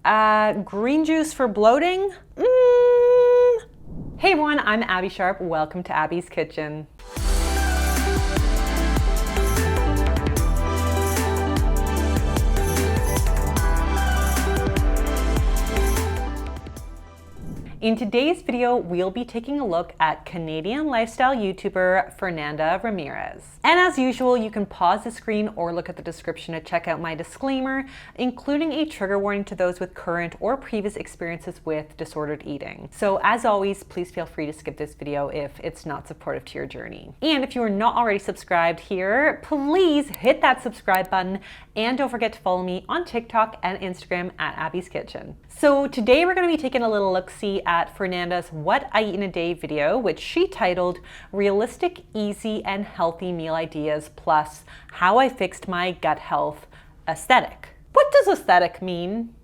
Green juice for bloating? Hey everyone, I'm Abbey Sharp. Welcome to Abby's Kitchen. In today's video, we'll be taking a look at Canadian lifestyle YouTuber Fernanda Ramirez. And as usual, you can pause the screen or look at the description to check out my disclaimer, including a trigger warning to those with current or previous experiences with disordered eating. So as always, please feel free to skip this video if it's not supportive to your journey. And if you are not already subscribed here, please hit that subscribe button and don't forget to follow me on TikTok and Instagram at Abby's Kitchen. So today we're going to be taking a little look-see at Fernanda's What I Eat in a Day video, which she titled Realistic, Easy, and Healthy Meal Ideas plus How I Fixed My Gut Health Aesthetic. What does aesthetic mean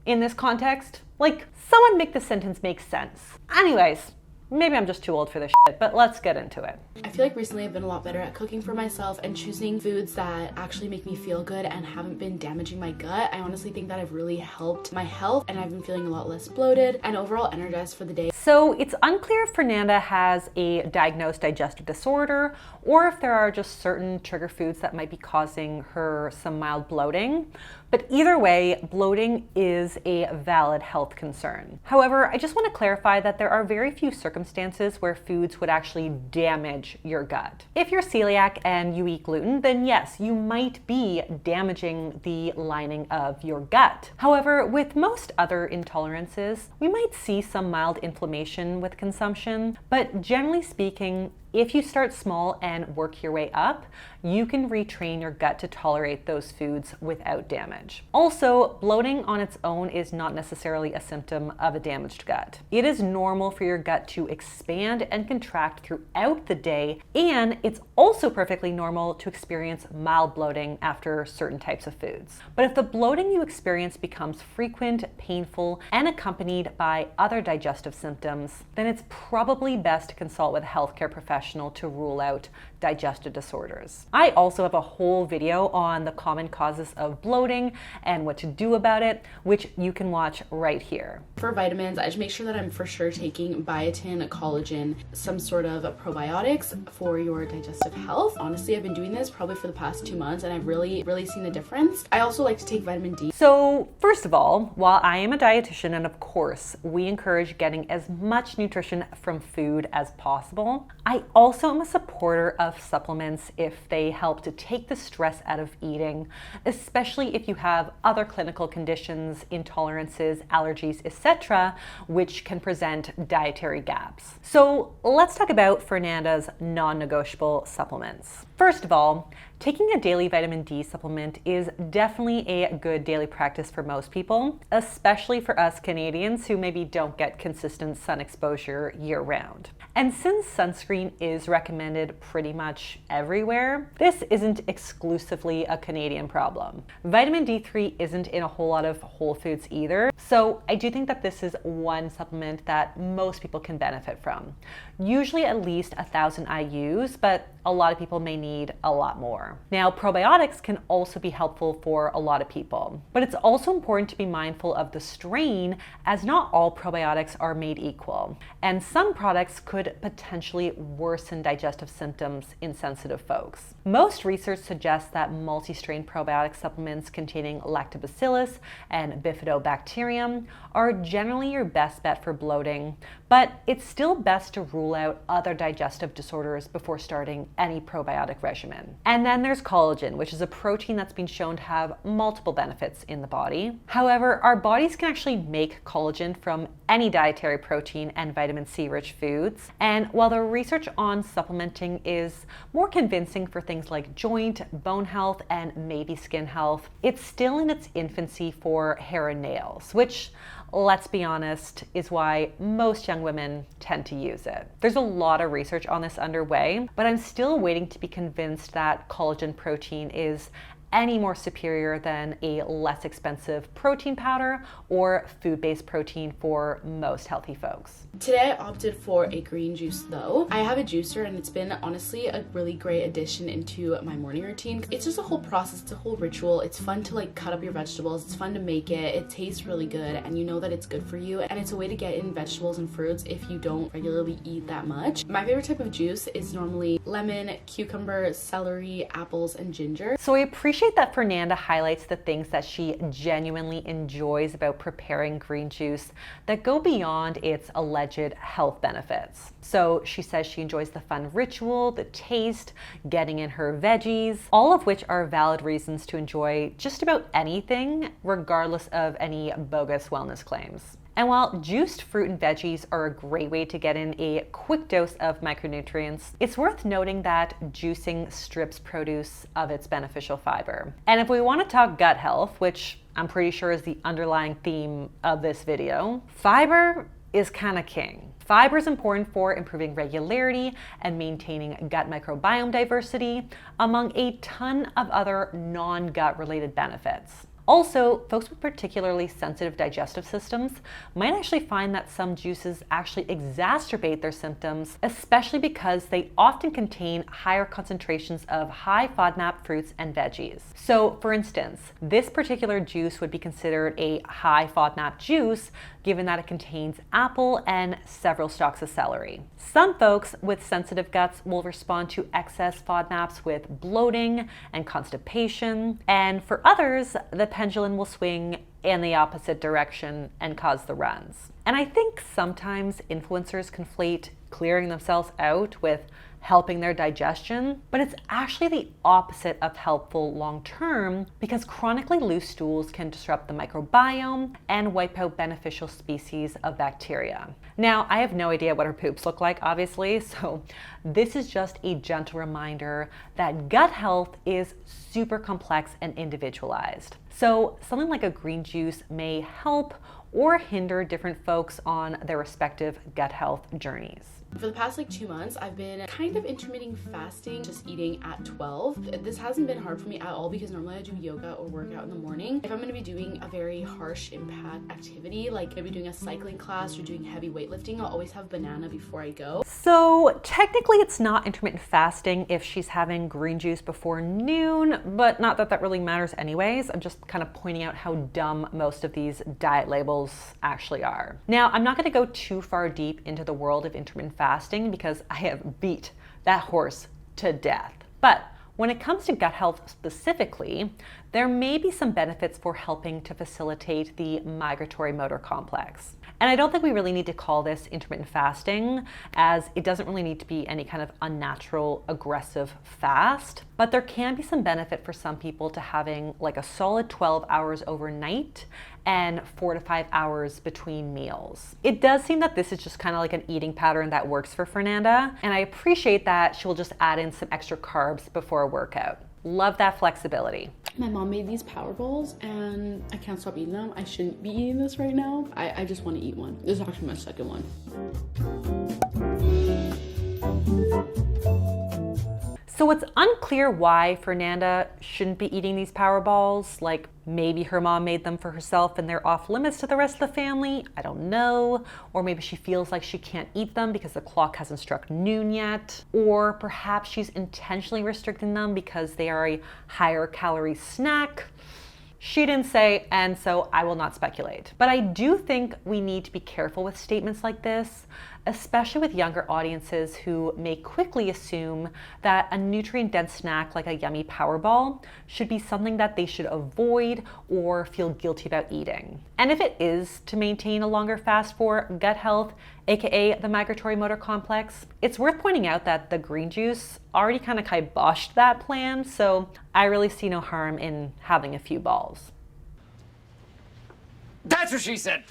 in this context? Like, someone make the sentence make sense. Anyways, maybe I'm just too old for this shit, but let's get into it. I feel like recently I've been a lot better at cooking for myself and choosing foods that actually make me feel good and haven't been damaging my gut. I honestly think that I've really helped my health and I've been feeling a lot less bloated and overall energized for the day. So it's unclear if Fernanda has a diagnosed digestive disorder or if there are just certain trigger foods that might be causing her some mild bloating. But either way, bloating is a valid health concern. However, I just want to clarify that there are very few circumstances where foods would actually damage your gut. If you're celiac and you eat gluten, then yes, you might be damaging the lining of your gut. However, with most other intolerances, we might see some mild inflammation with consumption, but generally speaking, if you start small and work your way up, you can retrain your gut to tolerate those foods without damage. Also, bloating on its own is not necessarily a symptom of a damaged gut. It is normal for your gut to expand and contract throughout the day, and it's also perfectly normal to experience mild bloating after certain types of foods. But if the bloating you experience becomes frequent, painful, and accompanied by other digestive symptoms, then it's probably best to consult with a healthcare professional to rule out digestive disorders. I also have a whole video on the common causes of bloating and what to do about it, which you can watch right here. For vitamins, I just make sure that I'm for sure taking biotin, collagen, some sort of probiotics for your digestive health. Honestly, I've been doing this probably for the past 2 months and I've really seen a difference. I also like to take vitamin D. So first of all, while I am a dietitian and of course we encourage getting as much nutrition from food as possible, I also am a supporter of supplements if they help to take the stress out of eating, especially if you have other clinical conditions, intolerances, allergies, etc., which can present dietary gaps. So let's talk about Fernanda's non-negotiable supplements. First of all, taking a daily vitamin D supplement is definitely a good daily practice for most people, especially for us Canadians who maybe don't get consistent sun exposure year-round. And since sunscreen is recommended pretty much everywhere, this isn't exclusively a Canadian problem. Vitamin D3 isn't in a whole lot of Whole Foods either, so I do think that this is one supplement that most people can benefit from. Usually at least 1,000 IUs, but a lot of people may need a lot more. Now, probiotics can also be helpful for a lot of people, but it's also important to be mindful of the strain, as not all probiotics are made equal, and some products could potentially worsen digestive symptoms in sensitive folks. Most research suggests that multi-strain probiotic supplements containing lactobacillus and bifidobacterium are generally your best bet for bloating, but it's still best to rule out other digestive disorders before starting any probiotic regimen. And then there's collagen, which is a protein that's been shown to have multiple benefits in the body. However, our bodies can actually make collagen from any dietary protein and vitamin C rich foods. And while the research on supplementing is more convincing for things like joint, bone health, and maybe skin health, it's still in its infancy for hair and nails, which, let's be honest, is why most young women tend to use it. There's a lot of research on this underway, but I'm still waiting to be convinced that collagen protein is any more superior than a less expensive protein powder or food-based protein for most healthy folks. Today I opted for a green juice though. I have a juicer and it's been honestly a really great addition into my morning routine. It's just a whole process, it's a whole ritual. It's fun to like cut up your vegetables, it's fun to make it tastes really good, and you know that it's good for you, and it's a way to get in vegetables and fruits if you don't regularly eat that much. My favorite type of juice is normally lemon, cucumber, celery, apples, and ginger. So I appreciate that Fernanda highlights the things that she genuinely enjoys about preparing green juice that go beyond its alleged health benefits. So she says she enjoys the fun ritual, the taste, getting in her veggies, all of which are valid reasons to enjoy just about anything, regardless of any bogus wellness claims. And while juiced fruit and veggies are a great way to get in a quick dose of micronutrients, it's worth noting that juicing strips produce of its beneficial fiber. And if we want to talk gut health, which I'm pretty sure is the underlying theme of this video, fiber is kind of king. Fiber is important for improving regularity and maintaining gut microbiome diversity, among a ton of other non-gut related benefits. Also, folks with particularly sensitive digestive systems might actually find that some juices actually exacerbate their symptoms, especially because they often contain higher concentrations of high FODMAP fruits and veggies. So, for instance, this particular juice would be considered a high FODMAP juice given that it contains apple and several stalks of celery. Some folks with sensitive guts will respond to excess FODMAPs with bloating and constipation, and for others, the pendulum will swing in the opposite direction and cause the runs. And I think sometimes influencers conflate clearing themselves out with helping their digestion, but it's actually the opposite of helpful long term, because chronically loose stools can disrupt the microbiome and wipe out beneficial species of bacteria. Now, I have no idea what her poops look like, obviously, so this is just a gentle reminder that gut health is super complex and individualized. So something like a green juice may help or hinder different folks on their respective gut health journeys. For the past 2 months, I've been kind of intermittent fasting, just eating at 12. This hasn't been hard for me at all because normally I do yoga or workout in the morning. If I'm going to be doing a very harsh impact activity, like maybe doing a cycling class or doing heavy weightlifting, I'll always have banana before I go. So technically it's not intermittent fasting if she's having green juice before noon, but not that that really matters anyways. I'm just kind of pointing out how dumb most of these diet labels actually are. Now, I'm not going to go too far deep into the world of intermittent fasting because I have beat that horse to death. But when it comes to gut health specifically, there may be some benefits for helping to facilitate the migratory motor complex. And I don't think we really need to call this intermittent fasting, as it doesn't really need to be any kind of unnatural, aggressive fast. But there can be some benefit for some people to having like a solid 12 hours overnight and 4 to 5 hours between meals. It does seem that this is just kind of like an eating pattern that works for Fernanda, and I appreciate that she'll just add in some extra carbs before a workout. Love that flexibility. My mom made these power bowls and I can't stop eating them. I shouldn't be eating this right now. I just want to eat one. This is actually my second one. So it's unclear why Fernanda shouldn't be eating these power balls. Like maybe her mom made them for herself and they're off limits to the rest of the family. I don't know. Or maybe she feels like she can't eat them because the clock hasn't struck noon yet. Or perhaps she's intentionally restricting them because they are a higher calorie snack. She didn't say, and so I will not speculate. But I do think we need to be careful with statements like this, especially with younger audiences who may quickly assume that a nutrient-dense snack like a yummy Powerball should be something that they should avoid or feel guilty about eating. And if it is to maintain a longer fast for gut health, aka the migratory motor complex, it's worth pointing out that the green juice already kind of kiboshed that plan, so I really see no harm in having a few balls. That's what she said.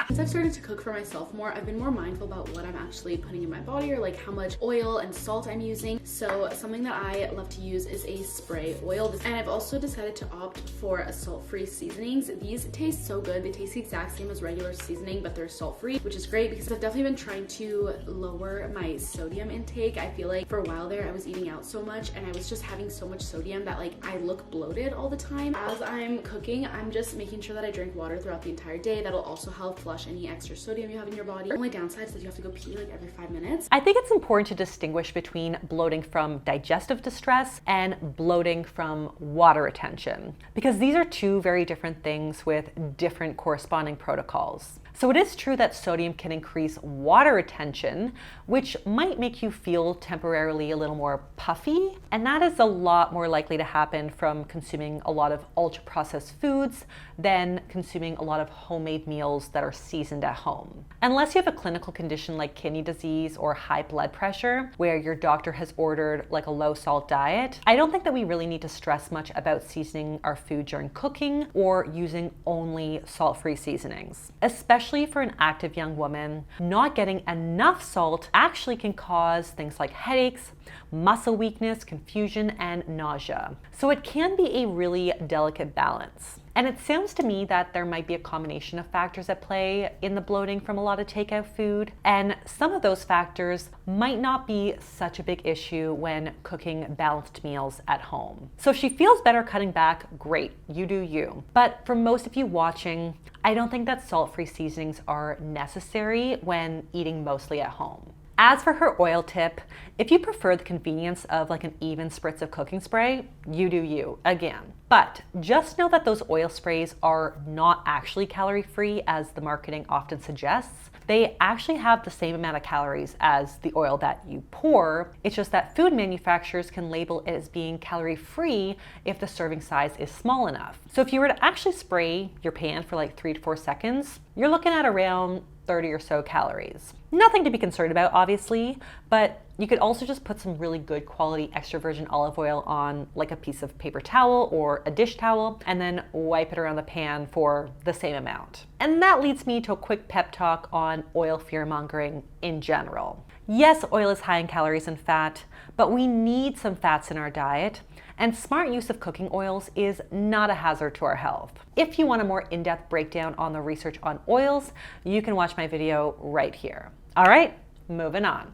Since I've started to cook for myself more, I've been more mindful about what I'm actually putting in my body, or like how much oil and salt I'm using. So something that I love to use is a spray oil. And I've also decided to opt for a salt-free seasonings. These taste so good. They taste the exact same as regular seasoning, but they're salt-free, which is great because I've definitely been trying to lower my sodium intake. I feel like for a while there I was eating out so much and I was just having so much sodium that like I look bloated all the time. As I'm cooking, I'm just making sure that I drink water throughout the entire day. That'll also help flush any extra sodium you have in your body. The only downside is that you have to go pee like every 5 minutes. I think it's important to distinguish between bloating from digestive distress and bloating from water retention, because these are two very different things with different corresponding protocols. So it is true that sodium can increase water retention, which might make you feel temporarily a little more puffy. And that is a lot more likely to happen from consuming a lot of ultra-processed foods than consuming a lot of homemade meals that are seasoned at home. Unless you have a clinical condition like kidney disease or high blood pressure, where your doctor has ordered like a low-salt diet, I don't think that we really need to stress much about seasoning our food during cooking or using only salt-free seasonings. Especially for an active young woman, not getting enough salt actually can cause things like headaches, muscle weakness, confusion, and nausea. So it can be a really delicate balance. And it sounds to me that there might be a combination of factors at play in the bloating from a lot of takeout food. And some of those factors might not be such a big issue when cooking balanced meals at home. So if she feels better cutting back, great, you do you. But for most of you watching, I don't think that salt-free seasonings are necessary when eating mostly at home. As for her oil tip, if you prefer the convenience of like an even spritz of cooking spray, you do you, again. But just know that those oil sprays are not actually calorie-free as the marketing often suggests. They actually have the same amount of calories as the oil that you pour. It's just that food manufacturers can label it as being calorie-free if the serving size is small enough. So if you were to actually spray your pan for like 3 to 4 seconds, you're looking at around 30 or so calories. Nothing to be concerned about, obviously, but you could also just put some really good quality extra virgin olive oil on like a piece of paper towel or a dish towel and then wipe it around the pan for the same amount. And that leads me to a quick pep talk on oil fear-mongering in general. Yes, oil is high in calories and fat, but we need some fats in our diet, and smart use of cooking oils is not a hazard to our health. If you want a more in-depth breakdown on the research on oils, you can watch my video right here. All right, moving on.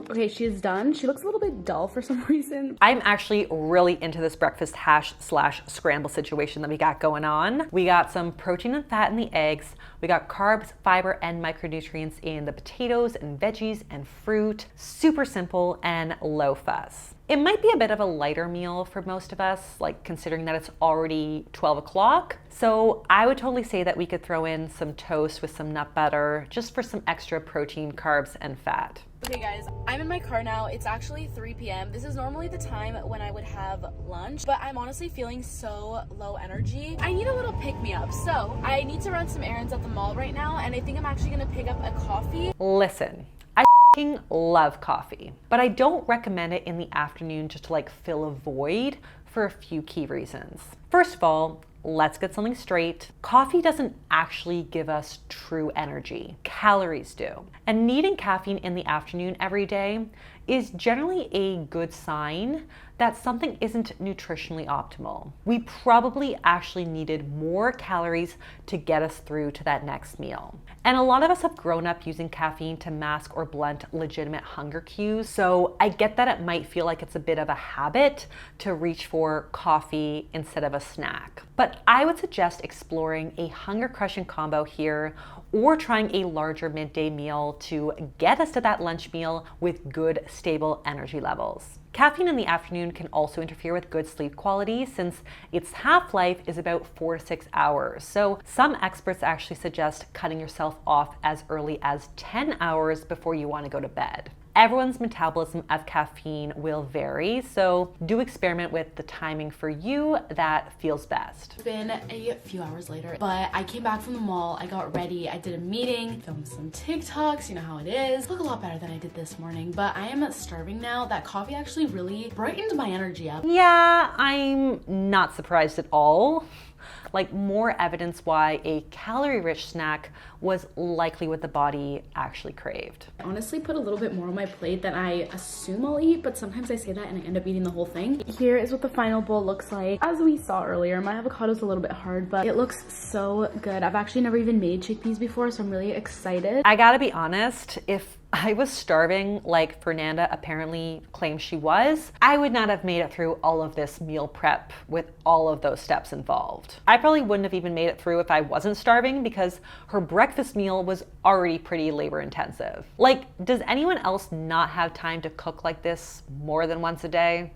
Okay, she is done. She looks a little bit dull for some reason. I'm actually really into this breakfast hash/scramble situation that we got going on. We got some protein and fat in the eggs. We got carbs, fiber, and micronutrients in the potatoes and veggies and fruit. Super simple and low fuss. It might be a bit of a lighter meal for most of us, like considering that it's already 12 o'clock. So I would totally say that we could throw in some toast with some nut butter just for some extra protein, carbs, and fat. Okay guys, I'm in my car now. It's actually 3 p.m. This is normally the time when I would have lunch, but I'm honestly feeling so low energy. I need a little pick-me-up, so I need to run some errands at the mall right now, and I think I'm actually gonna pick up a coffee. Listen, I love coffee, but I don't recommend it in the afternoon just to like fill a void for a few key reasons. First of all, let's get something straight. Coffee doesn't actually give us true energy. Calories do. And needing caffeine in the afternoon every day is generally a good sign that something isn't nutritionally optimal. We probably actually needed more calories to get us through to that next meal. And a lot of us have grown up using caffeine to mask or blunt legitimate hunger cues, so I get that it might feel like it's a bit of a habit to reach for coffee instead of a snack. But I would suggest exploring a hunger-crushing combo here, or trying a larger midday meal to get us to that lunch meal with good, stable energy levels. Caffeine in the afternoon can also interfere with good sleep quality since its half-life is about 4 to 6 hours. So some experts actually suggest cutting yourself off as early as 10 hours before you want to go to bed. Everyone's metabolism of caffeine will vary, so do experiment with the timing for you that feels best. It's been a few hours later, but I came back from the mall, I got ready, I did a meeting, filmed some TikToks, you know how it is. Look a lot better than I did this morning, but I am starving now. That coffee actually really brightened my energy up. Yeah, I'm not surprised at all. Like, more evidence why a calorie-rich snack was likely what the body actually craved. I honestly put a little bit more on my plate than I assume I'll eat, but sometimes I say that and I end up eating the whole thing. Here is what the final bowl looks like. As we saw earlier, my avocado's a little bit hard, but it looks so good. I've actually never even made chickpeas before, so I'm really excited. I gotta be honest, if I was starving like Fernanda apparently claims she was, I would not have made it through all of this meal prep with all of those steps involved. I probably wouldn't have even made it through if I wasn't starving, because her breakfast meal was already pretty labor intensive. Like, does anyone else not have time to cook like this more than once a day?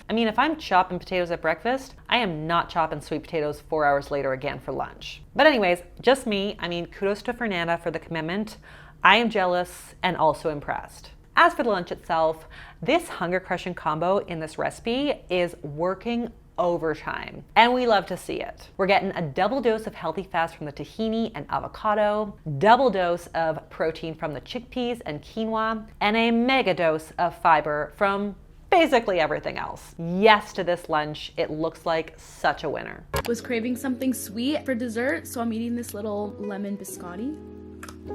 I mean, if I'm chopping potatoes at breakfast, I am not chopping sweet potatoes 4 hours later again for lunch. But anyways, just me. I mean, kudos to Fernanda for the commitment. I am jealous and also impressed. As for the lunch itself, this hunger crushing combo in this recipe is working overtime, and we love to see it. We're getting a double dose of healthy fats from the tahini and avocado, double dose of protein from the chickpeas and quinoa, and a mega dose of fiber from basically everything else. Yes to this lunch. It looks like such a winner. Was craving something sweet for dessert, so I'm eating this little lemon biscotti.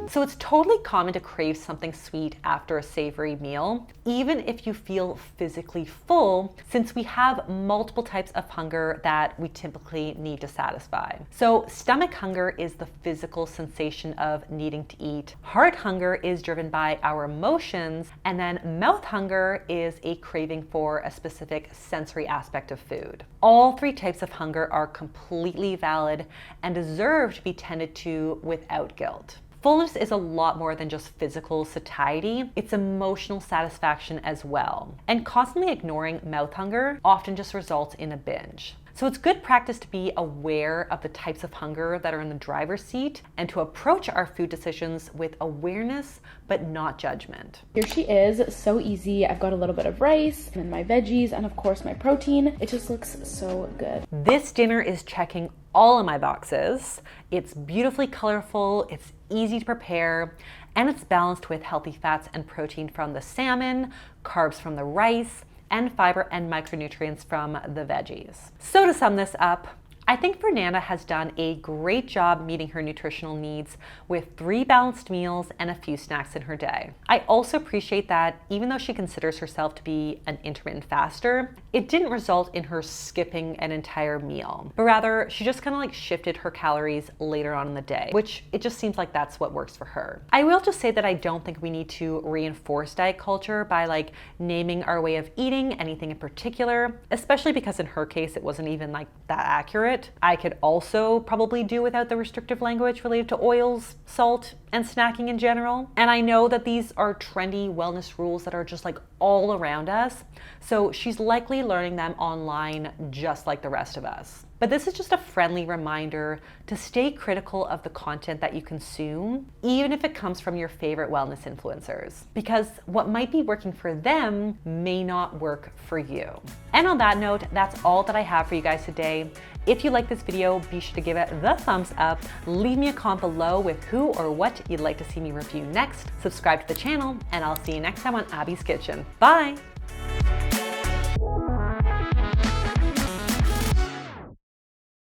So it's totally common to crave something sweet after a savory meal, even if you feel physically full, since we have multiple types of hunger that we typically need to satisfy. So stomach hunger is the physical sensation of needing to eat. Heart hunger is driven by our emotions, and then mouth hunger is a craving for a specific sensory aspect of food. All three types of hunger are completely valid and deserve to be tended to without guilt. Fullness is a lot more than just physical satiety, it's emotional satisfaction as well. And constantly ignoring mouth hunger often just results in a binge. So it's good practice to be aware of the types of hunger that are in the driver's seat and to approach our food decisions with awareness but not judgment. Here she is, so easy. I've got a little bit of rice and then my veggies and of course my protein. It just looks so good. This dinner is checking all of my boxes. It's beautifully colorful, it's easy to prepare, and it's balanced with healthy fats and protein from the salmon, carbs from the rice, and fiber and micronutrients from the veggies. So to sum this up, I think Fernanda has done a great job meeting her nutritional needs with 3 balanced meals and a few snacks in her day. I also appreciate that even though she considers herself to be an intermittent faster, it didn't result in her skipping an entire meal, but rather she just kind of like shifted her calories later on in the day, which it just seems like that's what works for her. I will just say that I don't think we need to reinforce diet culture by like naming our way of eating anything in particular, especially because in her case, it wasn't even like that accurate. I could also probably do without the restrictive language related to oils, salt, and snacking in general. And I know that these are trendy wellness rules that are just like all around us. So she's likely learning them online just like the rest of us. But this is just a friendly reminder to stay critical of the content that you consume, even if it comes from your favorite wellness influencers, because what might be working for them may not work for you. And on that note, that's all that I have for you guys today. If you like this video, be sure to give it the thumbs up, leave me a comment below with who or what you'd like to see me review next, subscribe to the channel, and I'll see you next time on Abby's Kitchen. Bye!